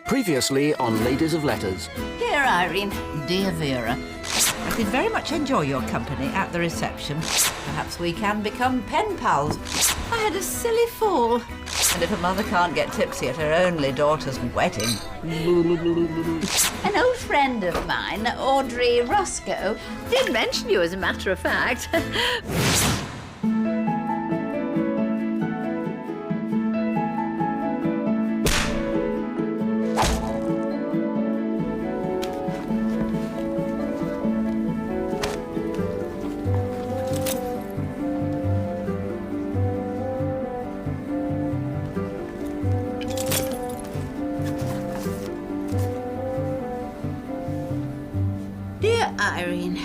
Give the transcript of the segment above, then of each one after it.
Previously on Ladies of Letters. Dear Irene, dear Vera, I did very much enjoy your company at the reception. Perhaps we can become pen pals. I had a silly fall. And if a mother can't get tipsy at her only daughter's wedding... An old friend of mine, Audrey Roscoe, did mention you as a matter of fact. Dear Irene,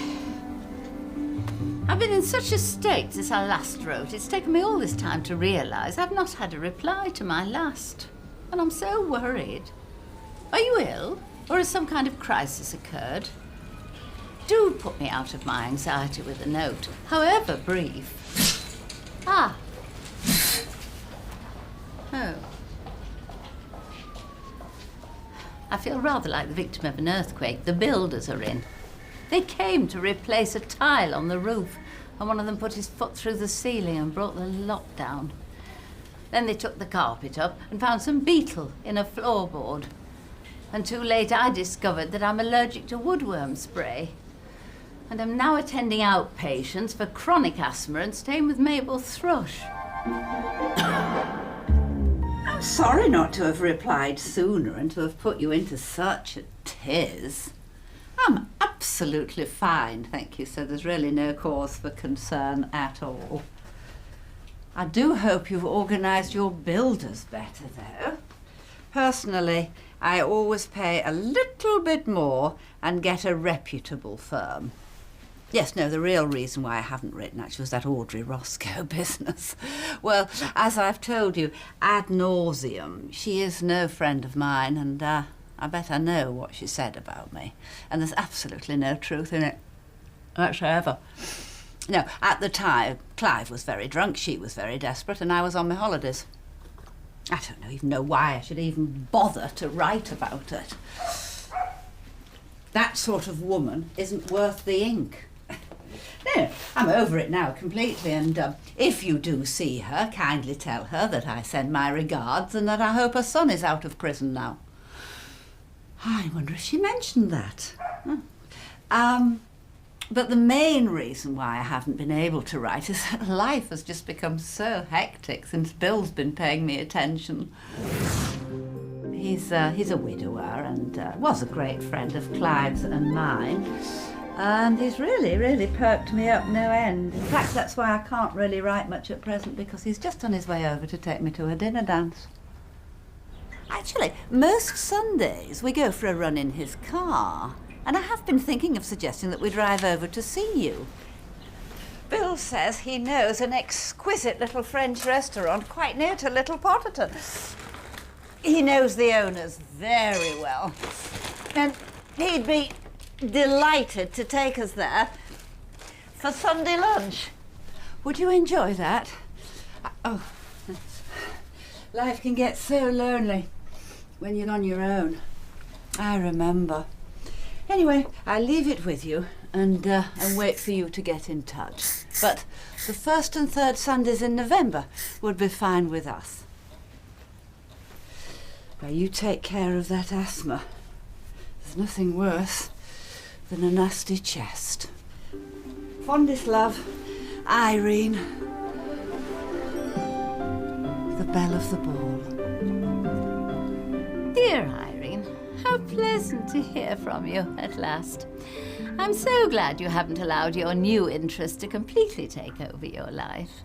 I've been in such a state since I last wrote. It's taken me all this time to realise I've not had a reply to my last. And I'm so worried. Are you ill? Or has some kind of crisis occurred? Do put me out of my anxiety with a note, however brief. Ah. Oh. I feel rather like the victim of an earthquake. The builders are in. They came to replace a tile on the roof, and one of them put his foot through the ceiling and brought the lot down. Then they took the carpet up and found some beetle in a floorboard. And too late I discovered that I'm allergic to woodworm spray. And I'm now attending outpatients for chronic asthma and staying with Mabel Thrush. I'm sorry not to have replied sooner and to have put you into such a tiz. I'm absolutely fine, thank you, so there's really no cause for concern at all. I do hope you've organised your builders better, though. Personally, I always pay a little bit more and get a reputable firm. Yes, no, the real reason why I haven't written actually was that Audrey Roscoe business. Well, as I've told you ad nauseum, she is no friend of mine, and I bet I know what she said about me. And there's absolutely no truth in it whatsoever. No, at the time, Clive was very drunk, she was very desperate, and I was on my holidays. I don't even know why I should even bother to write about it. That sort of woman isn't worth the ink. No, I'm over it now completely, and if you do see her, kindly tell her that I send my regards and that I hope her son is out of prison now. I wonder if she mentioned that. But the main reason why I haven't been able to write is that life has just become so hectic since Bill's been paying me attention. He's a widower and was a great friend of Clive's and mine. And he's really perked me up no end. In fact, that's why I can't really write much at present, because he's just on his way over to take me to a dinner dance. Actually, most Sundays we go for a run in his car, and I have been thinking of suggesting that we drive over to see you. Bill says he knows an exquisite little French restaurant quite near to Little Potterton. He knows the owners very well, and he'd be delighted to take us there for Sunday lunch. Would you enjoy that? Oh, life can get so lonely when you're on your own. I remember. Anyway, I'll leave it with you and wait for you to get in touch. But the first and third Sundays in November would be fine with us. Well, you take care of that asthma. There's nothing worse than a nasty chest. Fondest love, Irene. The belle of the ball. Dear Irene, how pleasant to hear from you at last. I'm so glad you haven't allowed your new interest to completely take over your life.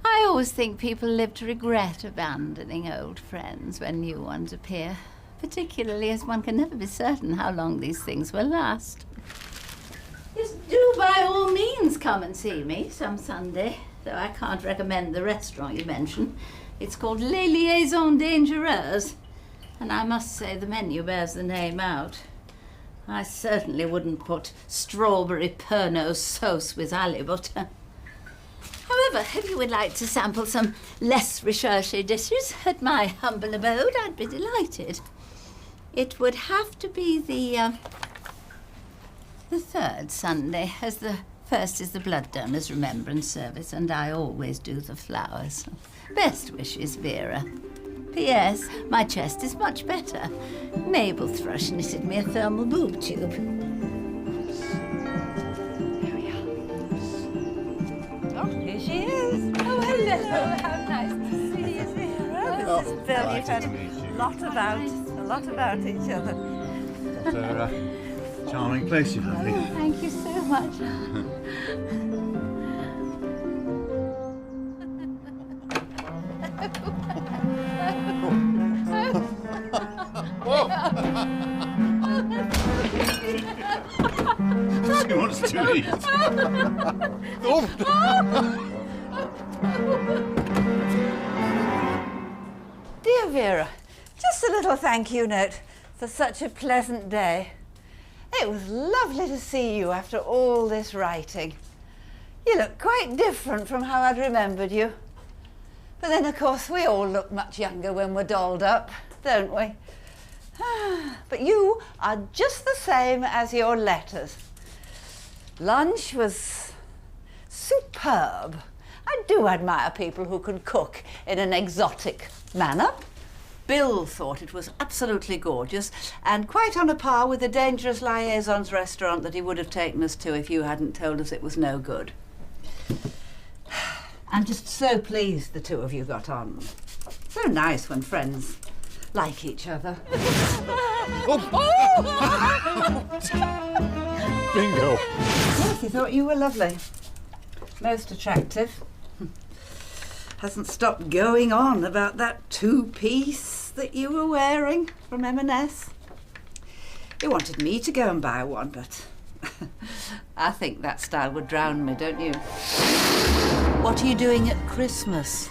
I always think people live to regret abandoning old friends when new ones appear, particularly as one can never be certain how long these things will last. Yes, do by all means come and see me some Sunday, though I can't recommend the restaurant you mentioned. It's called Les Liaisons Dangereuses, and I must say the menu bears the name out. I certainly wouldn't put strawberry Pernod sauce with halibut. However, if you would like to sample some less recherché dishes at my humble abode, I'd be delighted. It would have to be the third Sunday, as the first is the Blood Donors Remembrance Service, and I always do the flowers. Best wishes, Vera. P.S. My chest is much better. Mabel Thrush knitted me a thermal boob tube. There we are. Oh, here she is. Oh, hello. How nice to see you, Vera. Oh, Mrs. Bill, you've had a lot about each other. What a charming place you've lived in. Thank you so much. She wants to eat. Oh. Dear Vera, just a little thank you note for such a pleasant day. It was lovely to see you after all this writing. You look quite different from how I'd remembered you. But then, of course, we all look much younger when we're dolled up, don't we? But you are just the same as your letters. Lunch was superb. I do admire people who can cook in an exotic manner. Bill thought it was absolutely gorgeous and quite on a par with the Dangerous Liaisons restaurant that he would have taken us to if you hadn't told us it was no good. I'm just so pleased the two of you got on. So nice when friends like each other. Bingo. Yes, he thought you were lovely. Most attractive. Hasn't stopped going on about that two-piece that you were wearing from M&S. He wanted me to go and buy one, but I think that style would drown me, don't you? What are you doing at Christmas?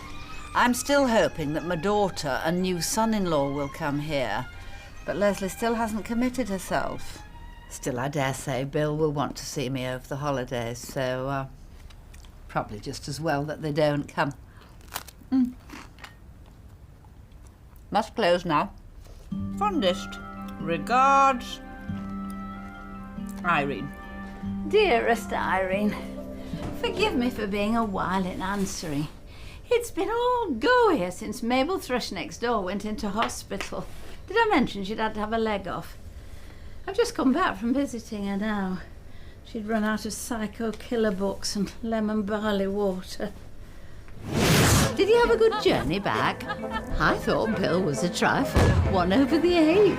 I'm still hoping that my daughter and new son-in-law will come here, but Leslie still hasn't committed herself. Still, I dare say Bill will want to see me over the holidays, so probably just as well that they don't come. Must close now. Fondest regards, Irene. Dearest Irene, forgive me for being a while in answering. It's been all go here since Mabel Thrush next door went into hospital. Did I mention she'd had to have a leg off? I've just come back from visiting her now. She'd run out of psycho killer books and lemon barley water. Did you have a good journey back? I thought Bill was a trifle, 1 over the 8.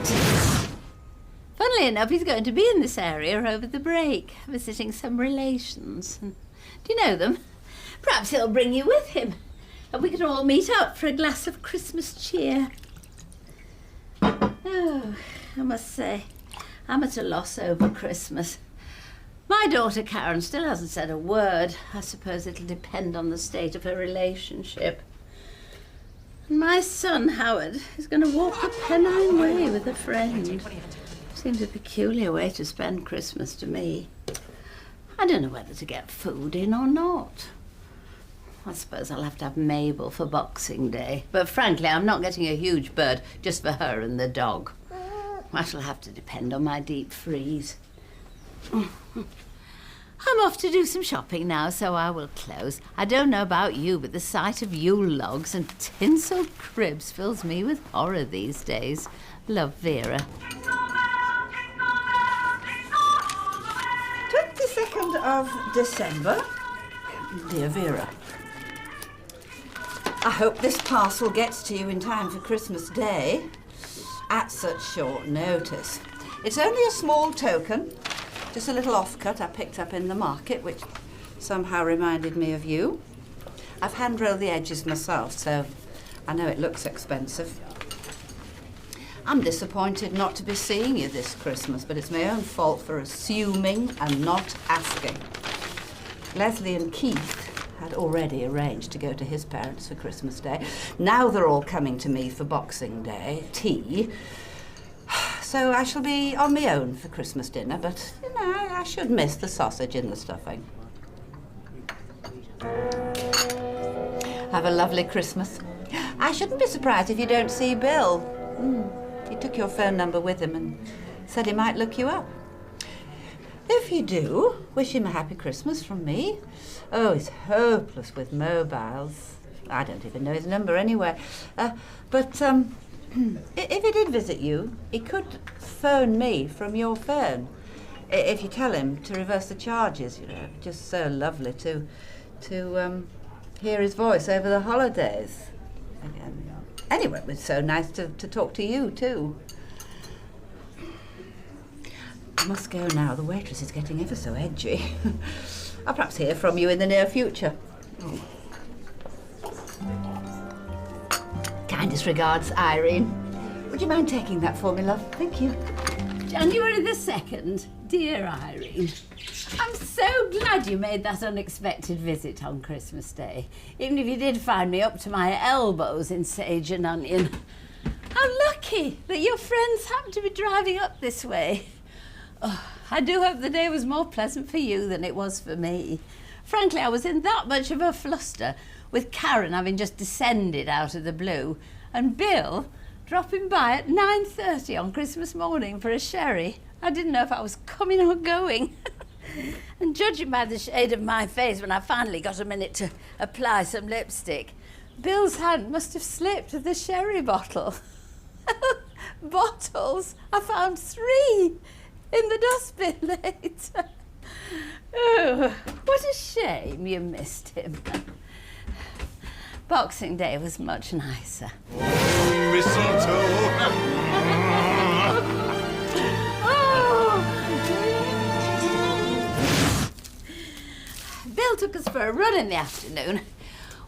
Funnily enough, he's going to be in this area over the break, visiting some relations. Do you know them? Perhaps he'll bring you with him, and we can all meet up for a glass of Christmas cheer. Oh, I must say, I'm at a loss over Christmas. My daughter Karen still hasn't said a word. I suppose it'll depend on the state of her relationship. And my son Howard is going to walk the Pennine Way with a friend. Seems a peculiar way to spend Christmas to me. I don't know whether to get food in or not. I suppose I'll have to have Mabel for Boxing Day. But frankly, I'm not getting a huge bird just for her and the dog. I shall have to depend on my deep freeze. I'm off to do some shopping now, so I will close. I don't know about you, but the sight of Yule logs and tinselled cribs fills me with horror these days. Love, Vera. 22nd of December. Dear Vera, I hope this parcel gets to you in time for Christmas Day. At such short notice. It's only a small token, just a little offcut I picked up in the market, which somehow reminded me of you. I've hand-rolled the edges myself, so I know it looks expensive. I'm disappointed not to be seeing you this Christmas, but it's my own fault for assuming and not asking. Leslie and Keith had already arranged to go to his parents for Christmas Day. Now they're all coming to me for Boxing Day, tea. So I shall be on my own for Christmas dinner, but, you know, I should miss the sausage and the stuffing. Have a lovely Christmas. I shouldn't be surprised if you don't see Bill. He took your phone number with him and said he might look you up. If you do, wish him a happy Christmas from me. Oh, he's hopeless with mobiles. I don't even know his number anyway. But if he did visit you, he could phone me from your phone. If you tell him to reverse the charges, you know. Just so lovely to hear his voice over the holidays. Anyway, it was so nice to talk to you too. I must go now. The waitress is getting ever so edgy. I'll perhaps hear from you in the near future. Kindest regards, Irene. Would you mind taking that for me, love? Thank you. January the 2nd. Dear Irene, I'm so glad you made that unexpected visit on Christmas Day, even if you did find me up to my elbows in sage and onion. How lucky that your friends happened to be driving up this way. Oh, I do hope the day was more pleasant for you than it was for me. Frankly, I was in that much of a fluster, with Karen having just descended out of the blue, and Bill dropping by at 9:30 on Christmas morning for a sherry. I didn't know if I was coming or going. And judging by the shade of my face when I finally got a minute to apply some lipstick, Bill's hand must have slipped with the sherry bottle. Bottles? I found 3 in the dustbin later. Oh, what a shame you missed him. Boxing Day was much nicer. Bill took us for a run in the afternoon.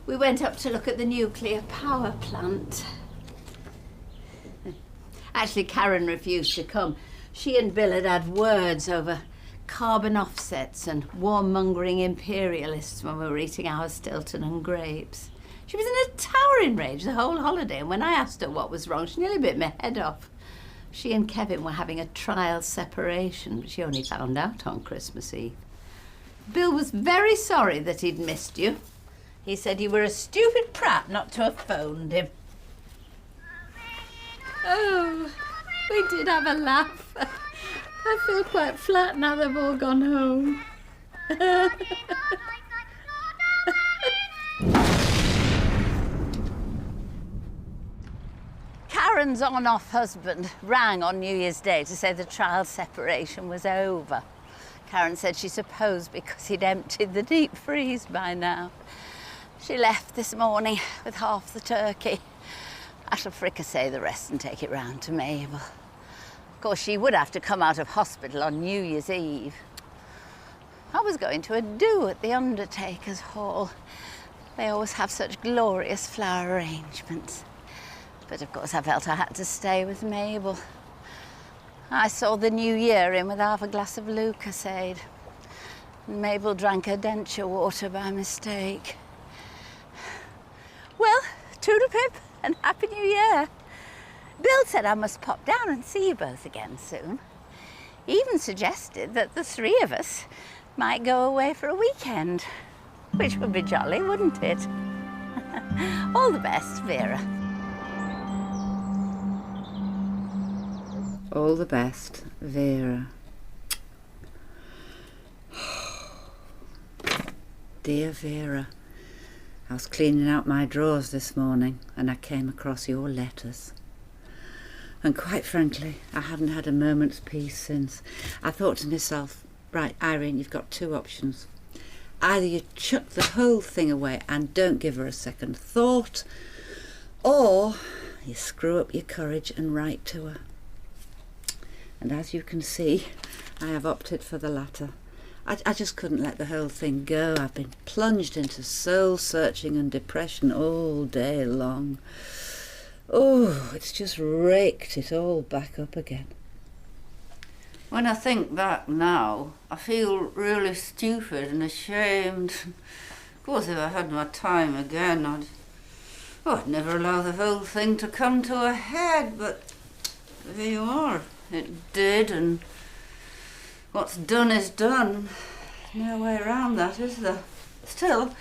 We went up to look at the nuclear power plant. Actually, Karen refused to come. She and Bill had had words over carbon offsets and warmongering imperialists when we were eating our Stilton and grapes. She was in a towering rage the whole holiday, and when I asked her what was wrong, she nearly bit my head off. She and Kevin were having a trial separation, but she only found out on Christmas Eve. Bill was very sorry that he'd missed you. He said you were a stupid prat not to have phoned him. Oh, we did have a laugh. I feel quite flat now they've all gone home. Karen's on-off husband rang on New Year's Day to say the trial separation was over. Karen said she supposed because he'd emptied the deep freeze by now. She left this morning with half the turkey. I shall fricassee the rest and take it round to Mabel. Of course, she would have to come out of hospital on New Year's Eve. I was going to a do at the Undertaker's Hall. They always have such glorious flower arrangements. But of course I felt I had to stay with Mabel. I saw the new year in with half a glass of Lucasade. Mabel drank her denture water by mistake. Well, toodle-pip and Happy New Year. Bill said I must pop down and see you both again soon. He even suggested that the 3 of us might go away for a weekend, which would be jolly, wouldn't it? All the best, Vera. All the best, Vera. Dear Vera, I was cleaning out my drawers this morning and I came across your letters. And quite frankly, I hadn't had a moment's peace since. I thought to myself, right, Irene, you've got 2 options. Either you chuck the whole thing away and don't give her a second thought, or you screw up your courage and write to her. And as you can see, I have opted for the latter. I just couldn't let the whole thing go. I've been plunged into soul-searching and depression all day long. Oh, it's just raked it all back up again. When I think back now, I feel really stupid and ashamed. Of course, if I had my time again, I'd never allow the whole thing to come to a head, but there you are. It did, and what's done is done. No way around that, is there? Still,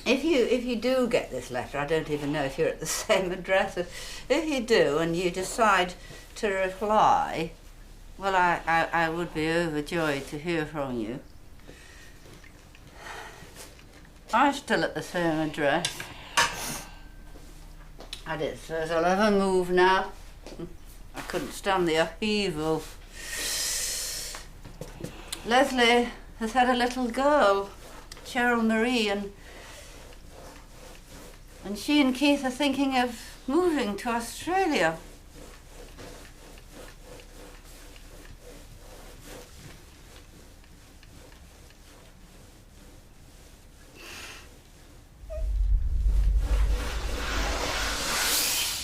If you do get this letter, I don't even know if you're at the same address. If you do and you decide to reply, well, I would be overjoyed to hear from you. I'm still at the same address. I did suppose I'll ever move now. I couldn't stand the upheaval. Leslie has had a little girl, Cheryl Marie, and she and Keith are thinking of moving to Australia.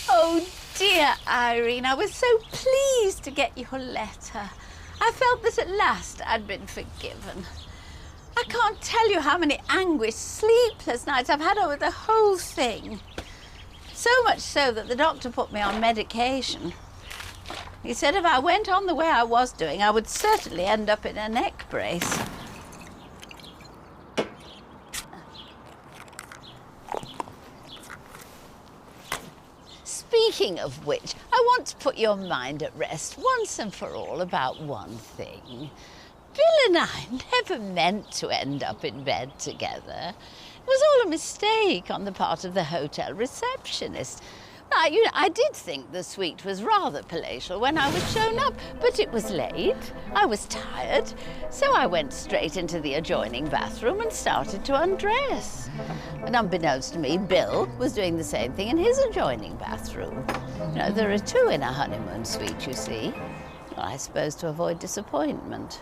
Oh dear, Irene, I was so pleased to get your letter. I felt that at last I'd been forgiven. I can't tell you how many anguished, sleepless nights I've had over the whole thing. So much so that the doctor put me on medication. He said if I went on the way I was doing, I would certainly end up in a neck brace. Speaking of which, I want to put your mind at rest once and for all about one thing. Bill and I never meant to end up in bed together. It was all a mistake on the part of the hotel receptionist. Now, I did think the suite was rather palatial when I was shown up, but it was late, I was tired, so I went straight into the adjoining bathroom and started to undress. And unbeknownst to me, Bill was doing the same thing in his adjoining bathroom. You know, there are two in a honeymoon suite, you see. Well, I suppose to avoid disappointment.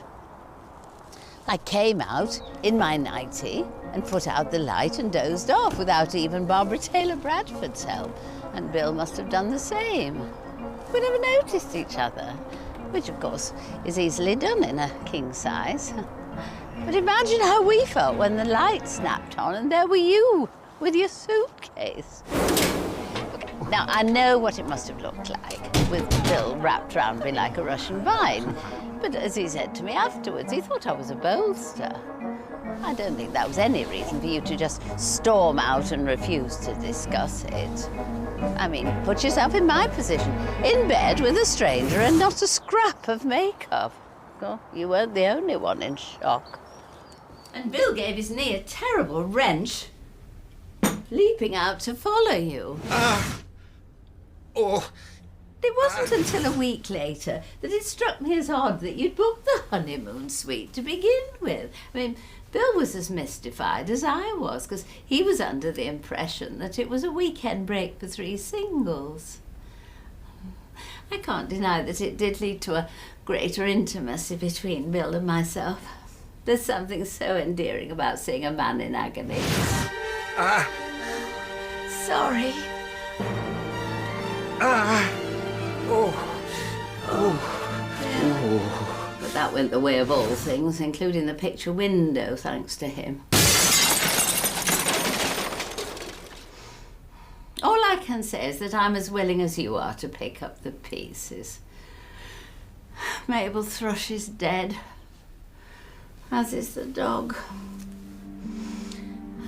I came out in my nightie and put out the light and dozed off without even Barbara Taylor Bradford's help. And Bill must have done the same. We never noticed each other, which of course is easily done in a king size. But imagine how we felt when the light snapped on and there were you with your suitcase. Now, I know what it must have looked like, with Bill wrapped round me like a Russian vine. But as he said to me afterwards, he thought I was a bolster. I don't think that was any reason for you to just storm out and refuse to discuss it. I mean, put yourself in my position, in bed with a stranger and not a scrap of makeup. Oh, you weren't the only one in shock. And Bill gave his knee a terrible wrench, leaping out to follow you. It wasn't until a week later that it struck me as odd that you'd booked the honeymoon suite to begin with. I mean, Bill was as mystified as I was, because he was under the impression that it was a weekend break for 3 singles. I can't deny that it did lead to a greater intimacy between Bill and myself. There's something so endearing about seeing a man in agony. Sorry. But that went the way of all things, including the picture window, thanks to him. All I can say is that I'm as willing as you are to pick up the pieces. Mabel Thrush is dead, as is the dog.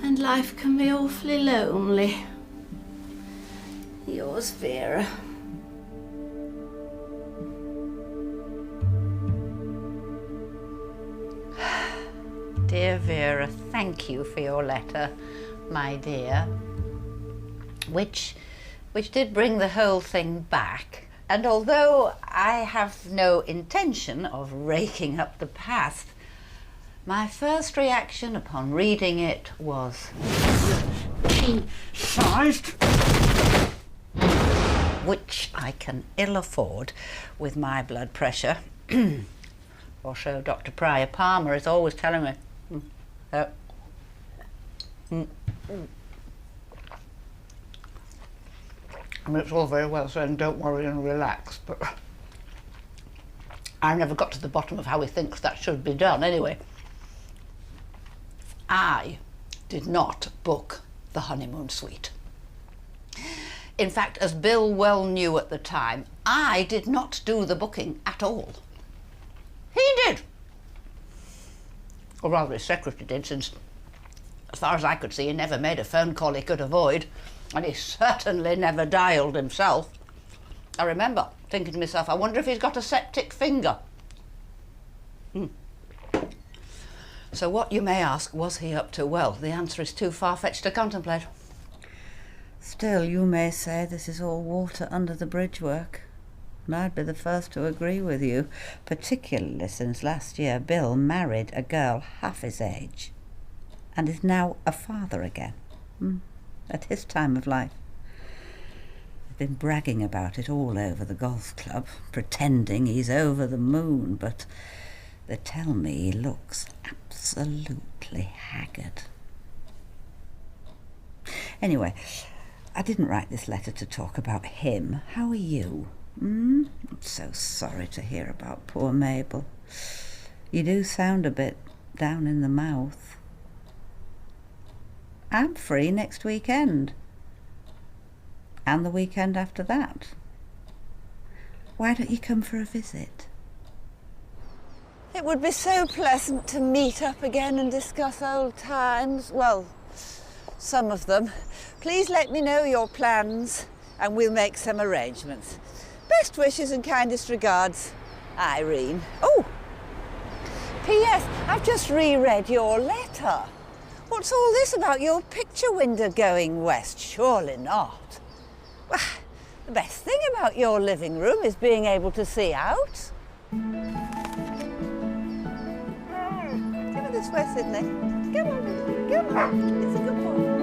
And life can be awfully lonely. Yours, Vera. Dear Vera, thank you for your letter, my dear, which did bring the whole thing back. And although I have no intention of raking up the past, my first reaction upon reading it was sized, which I can ill afford with my blood pressure, or so Dr. Pryor Palmer is always telling me. I mean, it's all very well saying don't worry and relax, but I never got to the bottom of how he thinks that should be done anyway. I did not book the honeymoon suite. In fact, as Bill well knew at the time, I did not do the booking at all. He did. Or rather, his secretary did, since As far as I could see, he never made a phone call he could avoid, and he certainly never dialed himself. I remember thinking to myself, I wonder if he's got a septic finger. So what, you may ask, was he up to? Well, the answer is too far-fetched to contemplate. Still, you may say this is all water under the bridge work. And I'd be the first to agree with you, particularly since last year Bill married a girl half his age and is now a father again, at his time of life. They've been bragging about it all over the golf club, pretending he's over the moon, but they tell me he looks absolutely haggard. Anyway, I didn't write this letter to talk about him. How are you? I'm so sorry to hear about poor Mabel. You do sound a bit down in the mouth. I'm free next weekend. And the weekend after that. Why don't you come for a visit? It would be so pleasant to meet up again and discuss old times. Well, some of them. Please let me know your plans and we'll make some arrangements. Best wishes and kindest regards, Irene. Oh, P.S. I've just reread your letter. What's all this about your picture window going west? Surely not. Well, the best thing about your living room is being able to see out. Come on this way, Sydney. Come on, it's a good boy.